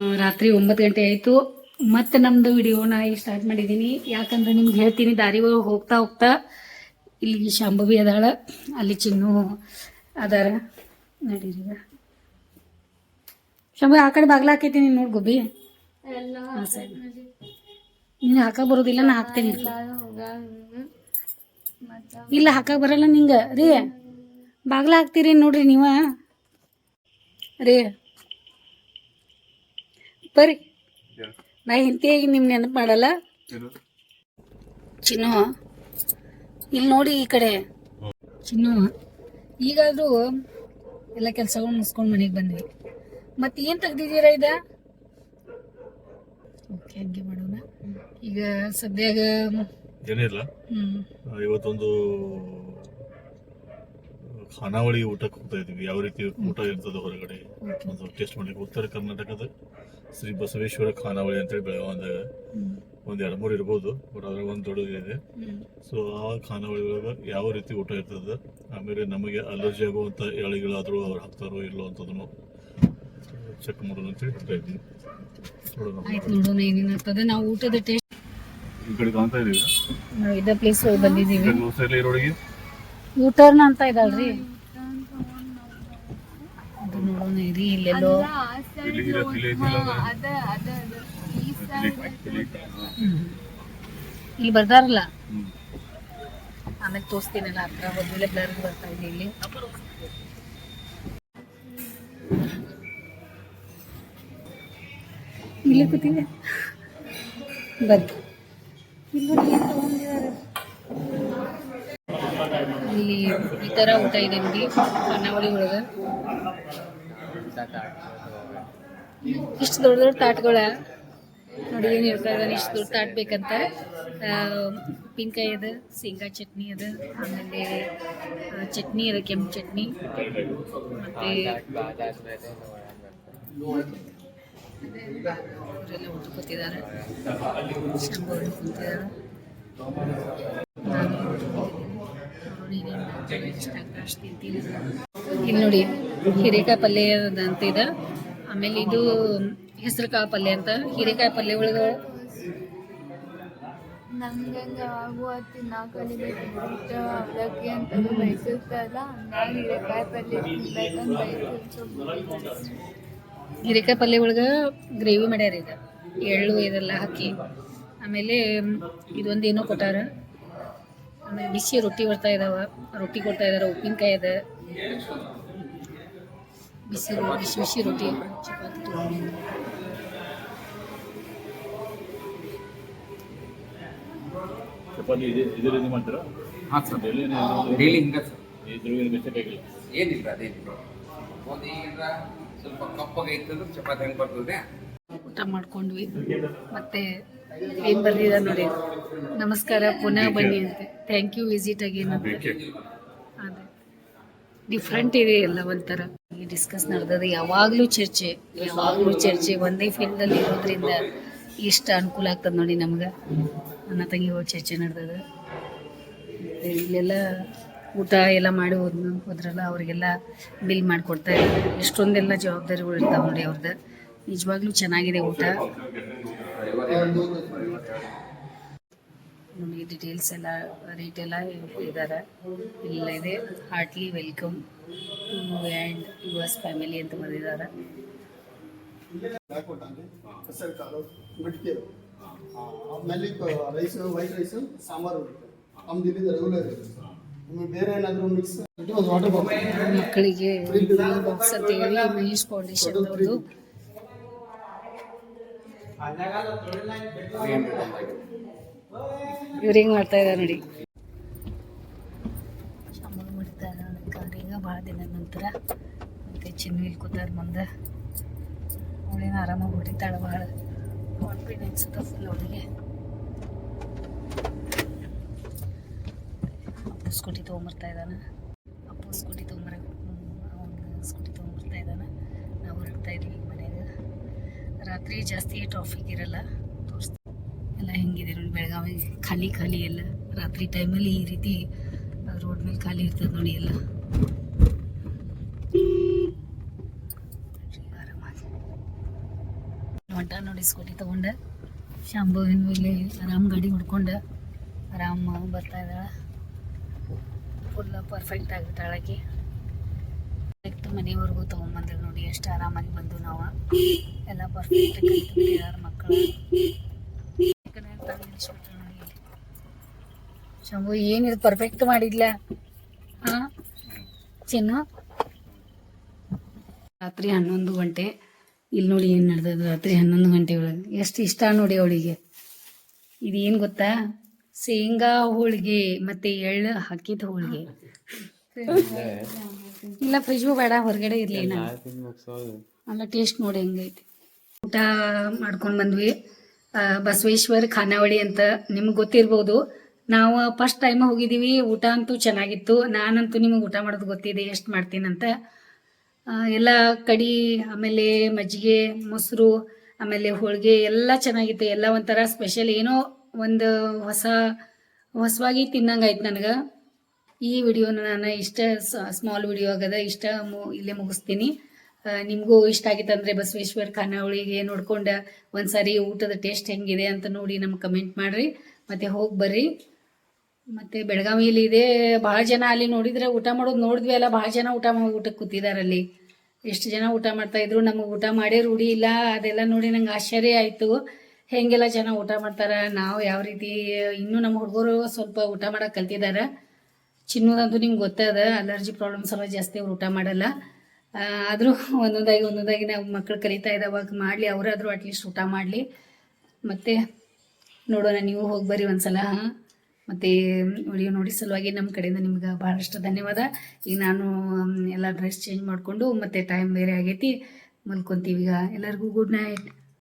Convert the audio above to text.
ರಾತ್ರಿ 9 ಗಂಟೆ ಆಯಿತು. ಮತ್ತೆ ನಮ್ಮದು ವಿಡಿಯೋನ ಈಗ ಸ್ಟಾರ್ಟ್ ಮಾಡಿದ್ದೀನಿ. ಯಾಕಂದ್ರೆ ನಿಮ್ಗೆ ಹೇಳ್ತೀನಿ, ದಾರಿ ಒಳಗೆ ಹೋಗ್ತಾ ಹೋಗ್ತಾ ಇಲ್ಲಿ ಶಾಂಭವಿ ಅದಾಳ, ಅಲ್ಲಿ ಚಿನ್ನು ಅದಾರ. ನಡೀರಿ ಶಾಂಭವಿ, ಆ ಕಡೆ ಬಾಗ್ಲ ಹಾಕೈತೀನಿ ನೋಡಿ ಗೋಬಿ. ನೀನು ಹಾಕಕ್ಕೆ ಬರೋದಿಲ್ಲ, ನಾ ಹಾಕ್ತೇನೆ. ಇಲ್ಲ ಹಾಕಕ್ಕೆ ಬರಲ್ಲ ನಿಂಗೆ ರೀ. ಬಾಗ್ಲ ಹಾಕ್ತೀರಿ ನೋಡ್ರಿ ನೀವು ರೀ. ಬರ್ರಿ, ನಾ ಹಿಂತಿಯಾಗಿ ನಿಮ್ಮ ನೆನಪು ಮಾಡಲ್ಲ. ಚಿನ್ನು ಇಲ್ಲಿ ನೋಡಿ, ಈ ಕಡೆ ಚಿನ್ನು. ಈಗಾದರೂ ಎಲ್ಲ ಕೆಲಸಗಳು ಮುಗಿಸ್ಕೊಂಡು ಮನೆಗೆ ಬಂದ್ವಿ. ಮತ್ತೆ ಏನು ತೆಗ್ದಿದ್ದೀರಾ ಇದ? ಓಕೆ, ಹಂಗೆ ಮಾಡೋಣ. ಈಗ ಸದ್ಯಾಗ ಏನಿಲ್ಲ, ಇವತ್ತೊಂದು ಖಾನಾವಳಿ ಊಟಕ್ಕೆ ಹೋಗ್ತಾ ಇದೀವಿ. ಯಾವ ರೀತಿ ಊಟ ಇರ್ತದೆ ಹೊರಗಡೆ ಒಂದು ಟೇಸ್ಟ್ ಮಾಡ್ಲಿಕ್ಕೆ. ಉತ್ತರ ಕರ್ನಾಟಕದ ಶ್ರೀ ಬಸವೇಶ್ವರ ಖಾನಾವಳಿ ಅಂತೇಳಿ ಬೆಳಗಾವಿದಾಗ ಒಂದು 2-3 ಇರ್ಬೋದು, ಬಟ್ ಅದ್ರಾಗ ಒಂದು ದೊಡ್ಡದಿದೆ. ಸೊ ಆ ಖಾನಾವಳಿ ಒಳಗೆ ಯಾವ ರೀತಿ ಊಟ ಇರ್ತದೆ, ಆಮೇಲೆ ನಮಗೆ ಅಲರ್ಜಿ ಆಗುವಂಥ ಎಳೆಗಳಾದರೂ ಅವ್ರು ಹಾಕ್ತಾರೋ ಇಲ್ಲೋ ಅಂತದನ್ನು ಚೆಕ್ ಮಾಡೋಣ ಅಂತೇಳಿ ಹೋಗ್ತಾ ಇದ್ದೀವಿ. ನೋಡೋಣ ಏನೇನಾಗ್ತದೆ. ನಾವು ಊಟದ ಟೇಸ್ಟ್ ಈ ಕಡೆ ಕಾಣ್ತಾ ಇದೀವಿ, ನಾವು ಇದ ಪ್ಲೇಸ್ ಬಂದಿದ್ದೀವಿ. ರೋಡಿಗೆ ಯೂಟರ್ನ್ ಅಂತ ಇದಲ್ರಿ, ಅದು ನೋಡೋಣ ಇರಿ. ಇಲ್ಲೆಲ್ಲೋ ಇಲ್ಲಿ ಬರ್ತಾರಲ್ಲ, ಆಮೇಲೆ ತೋರಿಸ್ತೀನಲ್ಲ. ಹತ್ರ ಹೋದ್ಮೇಲೆ ಬ್ಲರ್ ಬರ್ತಾ ಇದೆ. ಇಲ್ಲಿ ಕೂತಿದೆ, ಬನ್ನಿ. ಇಲ್ಲಿ ಈ ಥರ ಊಟ ಇದೆ ನೋಡಿ ಖಾನಾವಳಿ ಒಳಗೆ. ಇಷ್ಟು ದೊಡ್ಡ ದೊಡ್ಡ ತಾಟ್ಗಳ ನೋಡಿ. ಏನು ಹೇಳ್ತಾ ಇದ್ದಾನೆ, ಇಷ್ಟು ದೊಡ್ಡ ತಾಟ್ ಬೇಕಂತ. ಉಪ್ಪಿನಕಾಯಿ ಅದ, ಶೇಂಗಾ ಚಟ್ನಿ ಅದ, ಆಮೇಲೆ ಚಟ್ನಿ ಅದ, ಕೆಂಪು ಚಟ್ನಿ. ಮತ್ತು ಅವರೆಲ್ಲ ಊಟ ಕೂತಿದ್ದಾರೆ, ಶಾಂಭವಿ ಕೂತಿದ್ದಾರೆ. ಇಲ್ಲಿ ನೋಡಿ ಹೀರೆಕಾಯಿ ಪಲ್ಯ ಅಂತ ಇದೆ. ಆಮೇಲೆ ಇದು ಹೆಸರು ಕಾಳು ಪಲ್ಯ ಅಂತ. ಹೀರೆಕಾಯಿ ಪಲ್ಯ ಒಳಗೆ ನಮ್ಗೆ ಆಗುವ ತಿನ್ನಾಕ ಅವಲಕ್ಕಿ ಅಂತ ಬಯಸಿರ್ತಲ್ಲ, ನಾನು ಹೀರೆಕಾಯಿ ಪಲ್ಯ ತಿನ್ಬೇಕಂತ ಬಯಸಿರ್ತೀನಿ. ಹೀರೆಕಾಯಿ ಪಲ್ಯ ಒಳಗೆ ಗ್ರೇವಿ ಮಾಡ್ಯಾರ. ಇದು ಎಳ್ಳು ಇದೆಲ್ಲ ಹಾಕಿ. ಆಮೇಲೆ ಇದೊಂದು ಏನೋ ಕೊಟ್ಟಾರ. ಆಮೇಲೆ ಬಿಸಿ ರೊಟ್ಟಿ ಬರ್ತಾ ಇದಾವ, ರೊಟ್ಟಿ ಕೊಡ್ತಾ ಇದಾರೆ. ಉಪ್ಪಿನಕಾಯಿ ಅದ, ಬಿಸಿ ಬಿಸಿ ರೊಟ್ಟಿ, ಚಪಾತಿ ತೊಗೊಂಡು. ಚಪಾತಿ ಇದರಲ್ಲಿ ಮಾಡ್ತೀರಾ? ಹಾಂ ಸರ್, ಡೈಲಿ ಹಿಂಗೆ ಸರ್. ಏನಿಲ್ಲ, ಅದೇನಿಲ್ಲ. ಒಂದೀಗ ಸ್ವಲ್ಪ ಕಪ್ಪಾಗಿ ಇತ್ತಂದ್ರೆ ಚಪಾತಿ ಹೆಂಗೆ ಬರ್ತದೆ. ಊಟ ಮಾಡ್ಕೊಂಡ್ವಿ. ಮತ್ತೆ ಏನು ಬರ್ದಿದ ನೋಡಿ, ನಮಸ್ಕಾರ, ಪುನಃ ಬನ್ನಿ ಅಂತೆ. ಥ್ಯಾಂಕ್ ಯು, ವಿಸಿಟ್ ಅಗೇನ್ ಅಂತ. ಅದೇ ಡಿಫ್ರೆಂಟ್ ಇದೆ ಎಲ್ಲ ಒಂಥರ. ಡಿಸ್ಕಸ್ ನಡೆದದ. ಯಾವಾಗಲೂ ಚರ್ಚೆ ಒಂದೇ ಫೀಲ್ಡಲ್ಲಿ ಇರೋದ್ರಿಂದ ಇಷ್ಟ ಅನುಕೂಲ ಆಗ್ತದೆ ನೋಡಿ ನಮ್ಗೆ. ನನ್ನ ತಂಗಿಗಳು ಚರ್ಚೆ ನಡೆದದ. ಇಲ್ಲೆಲ್ಲ ಊಟ ಎಲ್ಲ ಮಾಡಿ ಹೋದ್ರಲ್ಲ, ಅವರಿಗೆಲ್ಲ ಬಿಲ್ ಮಾಡಿಕೊಡ್ತಾ ಇದ್ದಾರೆ. ಎಷ್ಟೊಂದೆಲ್ಲ ಜವಾಬ್ದಾರಿಗಳು ಇರ್ತಾವೆ ನೋಡಿ ಅವ್ರದ್ದು. ನಿಜವಾಗ್ಲೂ ಚೆನ್ನಾಗಿದೆ ಊಟ ನೋಡಿ. ಡೀಟೇಲ್ಸ್ ಎಲ್ಲ, ರೇಟ್ ಎಲ್ಲ ಇದ್ದಾರೆ. ಇಲ್ಲ ಇದೆ, heartly welcome to and yours family ಅಂತ ಬರೆದಿದ್ದಾರೆ. ಮಕ್ಕಳಿಗೆ ಬಾಕ್ಸ್ ಅಂತ ಹೇಳಿ ಮಹೇಶ್ ಫೌಂಡೇಶನ್ ಅವ್ರದ್ದು. ಇವ್ರು ಹೆಂಗೆ ಮಾಡ್ತಾ ಇದ್ದಾರೆ ನೋಡಿ. ಶಾಂಭವಿ ಮಾಡ್ತಾ ಇದ್ದಾರೆ ಈಗ ಭಾಳ ದಿನದ ನಂತರ. ಮತ್ತು ಚಿನ್ನು ಇಲ್ಲಿ ಕೂತಾರ ಮುಂದೆ. ಅವಳೇನು ಆರಾಮಾಗಿ ಹೊಡಿತಾಳೆ, ಭಾಳ ಕಾನ್ಫಿಡೆನ್ಸ್ ಅದ ಫುಲ್ ಅವಳಿಗೆ. ಅಪ್ಪು ಸ್ಕೂಟಿ ತೊಗೊಂಬರ್ತಾ ಇದ್ದಾನೆ. ಅವನು ಸ್ಕೂಟಿ ತೊಗೊಂಬರ್ತಾ ಇದ್ದಾನೆ. ನಾವು ಹೊರಡ್ತಾ ಇದ್ವಿ ಈಗ ಮನೆಯಾಗ. ರಾತ್ರಿ ಜಾಸ್ತಿ ಟ್ರಾಫಿಕ್ ಇರಲ್ಲ. ತೋರಿಸ್ತಾ ಎಲ್ಲ ಹೆಂಗಿದೆ ನೋಡಿ. ಬೆಳಗಾವಿ ಖಾಲಿ ಎಲ್ಲ. ರಾತ್ರಿ ಟೈಮಲ್ಲಿ ಈ ರೀತಿ ರೋಡ್ ಮೇಲೆ ಖಾಲಿ ಇರ್ತದೆ ನೋಡಿ ಎಲ್ಲ. ಹೊಂಟ ನೋಡಿ ಸ್ಕೂಟಿ ತೊಗೊಂಡು. ಶಾಂಭವಿನ ಇಲ್ಲಿ ಆರಾಮ್ ಗಾಡಿ ಹೊಡ್ಕೊಂಡು ಆರಾಮ್ ಬರ್ತಾ ಇದ್ದಾಳೆ. ಫುಲ್ ಪರ್ಫೆಕ್ಟ್ ಆಗಿಬಿಟ್ಟಾಳೆ ಆಕಿ. ಡೈರೆಕ್ಟ್ ಮನೆವರೆಗೂ ತೊಗೊಂಬಂದ್ರೆ ನೋಡಿ ಎಷ್ಟು ಆರಾಮಾಗಿ ಬಂದು ನಾವು ಎಲ್ಲ ಪರ್ಫೆಕ್ಟ್ ಕಲಿತು ಮಕ್ಕಳು. ಶಾಂಭು ಏನಿದು ಪರ್ಫೆಕ್ಟ್ ಮಾಡಿದ್ಲ ಹಾಂ ಚಿನ್ನು. ರಾತ್ರಿ 11 ಗಂಟೆ. ಇಲ್ಲಿ ನೋಡಿ ಏನು ನಡೆದದ ರಾತ್ರಿ 11 ಗಂಟೆ ಒಳಗೆ. ಎಷ್ಟು ಇಷ್ಟ ನೋಡಿ ಅವಳಿಗೆ. ಇದು ಏನು ಗೊತ್ತಾ, ಶೇಂಗಾ ಹೋಳಿಗೆ ಮತ್ತು ಎಳ್ಳು ಹಾಕಿದ ಹೋಳಿಗೆ. ಇಲ್ಲ ಫ್ರಿಜ್ಗೂ ಬೇಡ, ಹೊರಗಡೆ ಇರಲಿ ಅಲ್ಲ. ಟೇಸ್ಟ್ ನೋಡಿ ಹೆಂಗೈತಿ. ಊಟ ಮಾಡ್ಕೊಂಡು ಬಂದ್ವಿ. ಬಸವೇಶ್ವರ ಖಾನಾವಳಿ ಅಂತ ನಿಮ್ಗೆ ಗೊತ್ತಿರ್ಬೋದು. ನಾವು ಫಸ್ಟ್ ಟೈಮ್ ಹೋಗಿದ್ದೀವಿ. ಊಟ ಅಂತೂ ಚೆನ್ನಾಗಿತ್ತು. ನಾನಂತೂ ನಿಮಗೆ ಊಟ ಮಾಡೋದು ಗೊತ್ತಿದೆ ಎಷ್ಟು ಮಾಡ್ತೀನಂತ. ಎಲ್ಲ ಕಡಿ, ಆಮೇಲೆ ಮಜ್ಜಿಗೆ, ಮೊಸರು, ಆಮೇಲೆ ಹೋಳಿಗೆ ಎಲ್ಲ ಚೆನ್ನಾಗಿತ್ತು. ಎಲ್ಲ ಒಂಥರ ಸ್ಪೆಷಲ್, ಏನೋ ಒಂದು ಹೊಸವಾಗಿ ತಿನ್ನಂಗಾಯ್ತು ನನಗೆ. ಈ ವಿಡಿಯೋನ ನಾನು ಸ್ಮಾಲ್ ವಿಡಿಯೋ ಆಗದ ಇಲ್ಲೇ ಮುಗಿಸ್ತೀನಿ. ನಿಮಗೂ ಇಷ್ಟ ಆಗಿತ್ತು ಅಂದರೆ ಬಸವೇಶ್ವರ ಖಾನಾವಳಿಗೆ ನೋಡ್ಕೊಂಡು ಒಂದ್ಸಾರಿ ಊಟದ ಟೇಸ್ಟ್ ಹೆಂಗಿದೆ ಅಂತ ನೋಡಿ ನಮ್ಗೆ ಕಮೆಂಟ್ ಮಾಡಿರಿ. ಮತ್ತು ಹೋಗಿ ಬರ್ರಿ. ಮತ್ತು ಬೆಳಗಾವಿಯಲ್ಲಿ ಇದೆ. ಭಾಳ ಜನ ಅಲ್ಲಿ ನೋಡಿದರೆ ಊಟ ಮಾಡೋದು ನೋಡಿದ್ವಿ ಅಲ್ಲ, ಭಾಳ ಜನ ಊಟಕ್ಕೆ ಕೂತಿದ್ದಾರೆ ಅಲ್ಲಿ. ಎಷ್ಟು ಜನ ಊಟ ಮಾಡ್ತಾಯಿದ್ರು. ನಮಗೆ ಊಟ ಮಾಡೇ ರೂಢಿ ಇಲ್ಲ. ಅದೆಲ್ಲ ನೋಡಿ ನಂಗೆ ಆಶ್ಚರ್ಯ ಆಯಿತು, ಹೇಗೆಲ್ಲ ಜನ ಊಟ ಮಾಡ್ತಾರೆ, ನಾವು ಯಾವ ರೀತಿ. ಇನ್ನೂ ನಮ್ಮ ಹುಡುಗರು ಸ್ವಲ್ಪ ಊಟ ಮಾಡೋಕೆ ಕಲ್ತಿದ್ದಾರೆ. ಚಿನ್ನೋದಂತೂ ನಿಮ್ಗೆ ಗೊತ್ತದ, ಅಲರ್ಜಿ ಪ್ರಾಬ್ಲಮ್ಸ್ ಎಲ್ಲ ಜಾಸ್ತಿ ಅವ್ರು ಊಟ ಮಾಡಲ್ಲ. ಆದರೂ ಒಂದೊಂದಾಗಿ ನಾವು ಮಕ್ಕಳು ಕಲಿತಾ ಇದ್ದಾವಾಗ ಮಾಡಲಿ, ಅವರಾದರೂ ಅಟ್ಲೀಸ್ಟ್ ಊಟ ಮಾಡಲಿ. ಮತ್ತು ನೋಡೋಣ, ನೀವು ಹೋಗಿ ಬರ್ರಿ ಒಂದ್ಸಲ. ಮತ್ತು ವಿಡಿಯೋ ನೋಡಿ ಸಲುವಾಗಿ ನಮ್ಮ ಕಡೆಯಿಂದ ನಿಮ್ಗೆ ಭಾಳಷ್ಟು ಧನ್ಯವಾದ. ಈಗ ನಾನು ಎಲ್ಲ ಡ್ರೆಸ್ ಚೇಂಜ್ ಮಾಡಿಕೊಂಡು, ಮತ್ತು ಟೈಮ್ ಬೇರೆ ಆಗೈತಿ, ಮಲ್ಕೊತೀವಿ ಈಗ. ಎಲ್ಲರಿಗೂ ಗುಡ್ ನೈಟ್.